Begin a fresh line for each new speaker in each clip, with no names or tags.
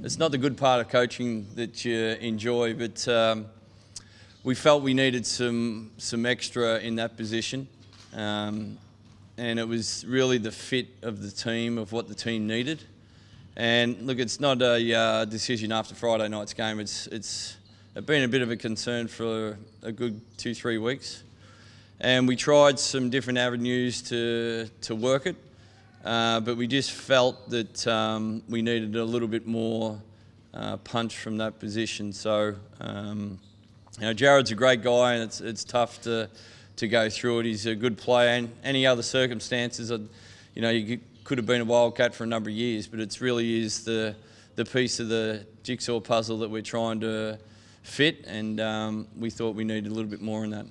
it's not the good part of coaching that you enjoy, but we felt we needed some extra in that position, and it was really the fit of the team, of what the team needed. And look, it's not a decision after Friday night's game. It's been a bit of a concern for a good 2-3 weeks, and we tried some different avenues to work it. But we just felt that we needed a little bit more punch from that position. So, Jared's a great guy, and it's tough to go through it. He's a good player, and any other circumstances, you could have been a Wildcat for a number of years, but it really is the piece of the jigsaw puzzle that we're trying to fit, and we thought we needed a little bit more in that.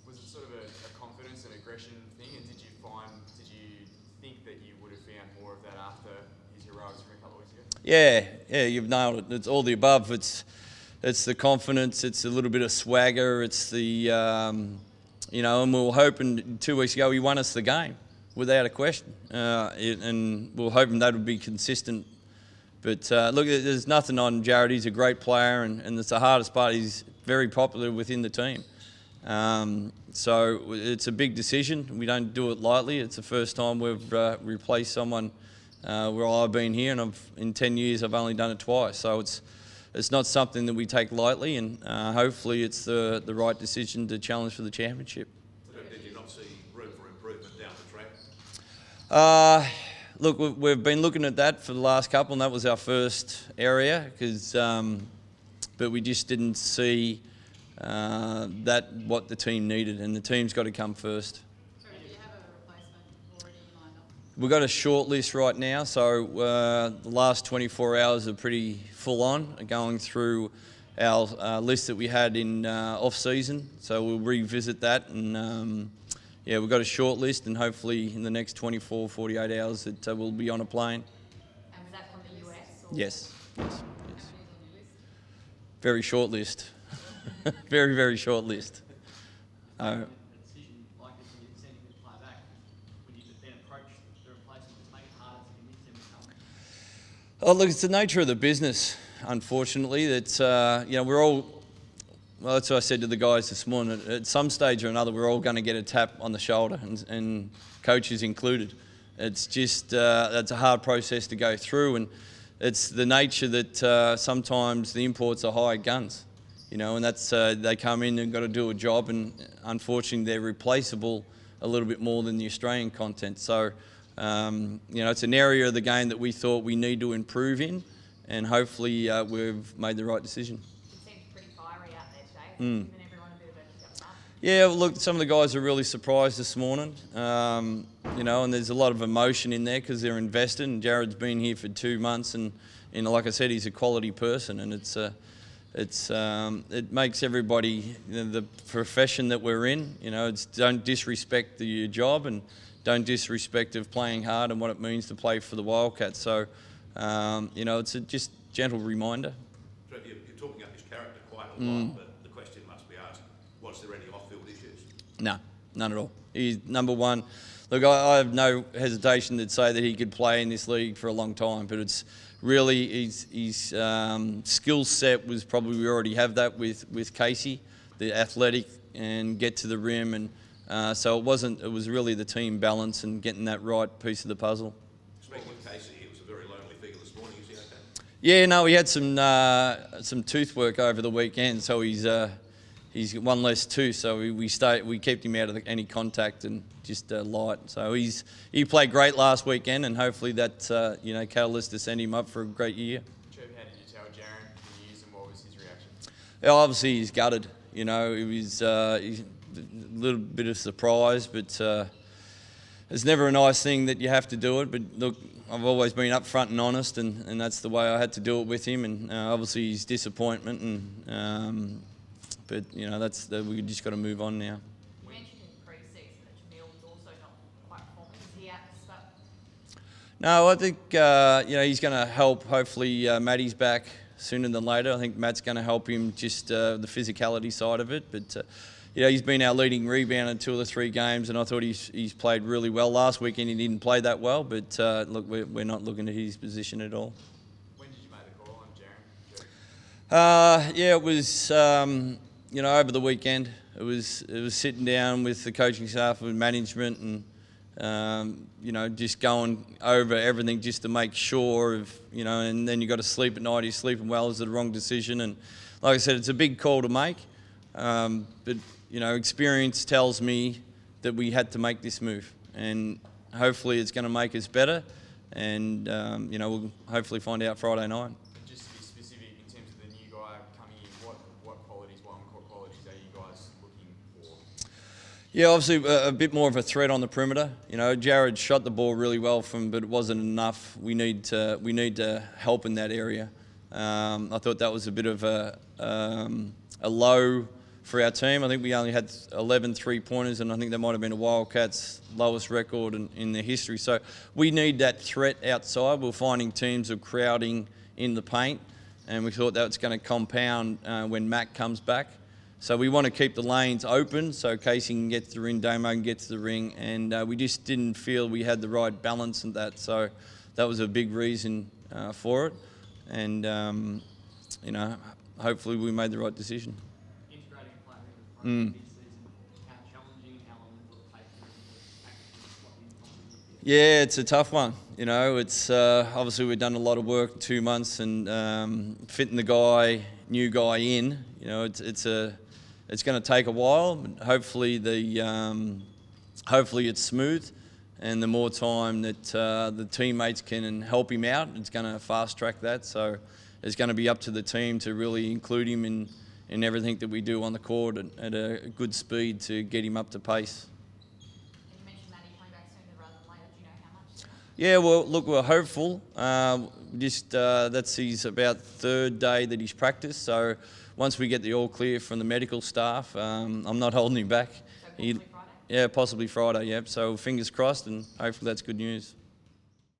Was it sort of a confidence and aggression thing, and did you think that you would have found more of that after his heroics from a couple of weeks ago?
Yeah, you've nailed it. It's all the above. It's the confidence. It's a little bit of swagger. It's the and we were hoping 2 weeks ago he won us the game without a question, and we were hoping that would be consistent. But look, there's nothing on Jared. He's a great player, and it's the hardest part. He's very popular within the team. So it's a big decision. We don't do it lightly. It's the first time we've replaced someone where I've been here, and in 10 years I've only done it twice. So it's not something that we take lightly, and hopefully it's the right decision to challenge for the championship.
Did you not see room for improvement down the track?
Look, we've been looking at that for the last couple, and that was our first area, but we just didn't see what the team needed, and the team's got to come first.
Sorry, do you have a replacement already lined up?
We've got a short list right now, so the last 24 hours are pretty full on, going through our list that we had in off-season, so we'll revisit that, and we've got a short list, and hopefully in the next 24, 48 hours that we'll be on a plane.
And was that from the US? Or
Yes.
How many is on your list?
Very short list. Very, very short list.
A decision like this when you're sending the player back, when you then approach the replacement, to make it harder to convince them to come?
Oh, look, it's the nature of the business, unfortunately. That we're all. Well, that's what I said to the guys this morning. At some stage or another, we're all going to get a tap on the shoulder, and coaches included. It's just that's a hard process to go through, and it's the nature that sometimes the imports are hired guns, and that's they come in and got to do a job, and unfortunately they're replaceable a little bit more than the Australian content. So, it's an area of the game that we thought we need to improve in, and hopefully we've made the right decision.
Giving everyone a bit of a kick up the butt.
Yeah, look, some of the guys are really surprised this morning, and there's a lot of emotion in there because they're invested, and Jared's been here for 2 months, and like I said, he's a quality person, and it makes everybody, the profession that we're in, it's don't disrespect your job, and don't disrespect of playing hard and what it means to play for the Wildcats. So, it's a just gentle reminder.
Trevor, you're talking up his character quite a lot, but the question must be asked, was there any off-field issues?
No, none at all. He's number one. Look, I have no hesitation to say that he could play in this league for a long time, but it's really his skill set was probably, we already have that with Casey, the athletic and get to the rim, and so it was really the team balance and getting that right piece of the puzzle.
Speaking of Casey, he was a very lonely figure this morning. Is he okay?
Yeah, no, he had some tooth work over the weekend, so he's got one less tooth. So we kept him out of any contact and just light. So he played great last weekend, and hopefully that's catalyst to send him up for a great year.
Trev, how did you tell Jaron the news, and what was his reaction?
Yeah, obviously he's gutted. He was he's a little bit of surprise, but it's never a nice thing that you have to do it. But look, I've always been upfront and honest, and that's the way I had to do it with him. And obviously his disappointment, and but we just got to move on now.
You mentioned in pre-season that Jamil was also not quite performing. Is he out to start?
No, I think he's going to help. Hopefully Matty's back sooner than later. I think Matt's going to help him just the physicality side of it. But he's been our leading rebounder in 2 of the 3 games, and I thought he's played really well. Last weekend he didn't play that well, but look, we're not looking at his position at all.
When did you make the call on Jaron?
Yeah, it was over the weekend. It was sitting down with the coaching staff and management, and just going over everything just to make sure of and then you got to sleep at night. Are you sleeping well? Is it the wrong decision? And like I said, it's a big call to make, but experience tells me that we had to make this move, and hopefully it's going to make us better, and we'll hopefully find out Friday night.
Just to be specific, in terms of the new guy coming in, what qualities, what on-court qualities are you guys looking for?
Yeah, obviously a bit more of a threat on the perimeter. Jared shot the ball really well but it wasn't enough. We need to help in that area. I thought that was a bit of a low for our team. I think we only had 11 three-pointers, and I think that might have been a Wildcats' lowest record in their history. So we need that threat outside. We're finding teams are crowding in the paint, and we thought that was going to compound when Mac comes back. So we want to keep the lanes open so Casey can get to the ring, Damo can get to the ring, and we just didn't feel we had the right balance in that. So that was a big reason for it, and hopefully we made the right decision.
Integrating a player into the mid-season, how challenging, how long will it take for him to actually slot in?
Yeah, it's a tough one. It's obviously we've done a lot of work 2 months, and fitting the new guy in. It's going to take a while, but hopefully it's smooth, and the more time that the teammates can help him out, it's going to fast track that. So it's going to be up to the team to really include him in everything that we do on the court at a good speed to get him up to pace.
And you mentioned Matty coming back sooner rather than later. Do you know how much?
Yeah, well, look, we're hopeful. That's his about third day that he's practiced. So once we get the all clear from the medical staff, I'm not holding him back.
So possibly Friday?
Yeah, possibly Friday. Yep. So fingers crossed, and hopefully that's good news.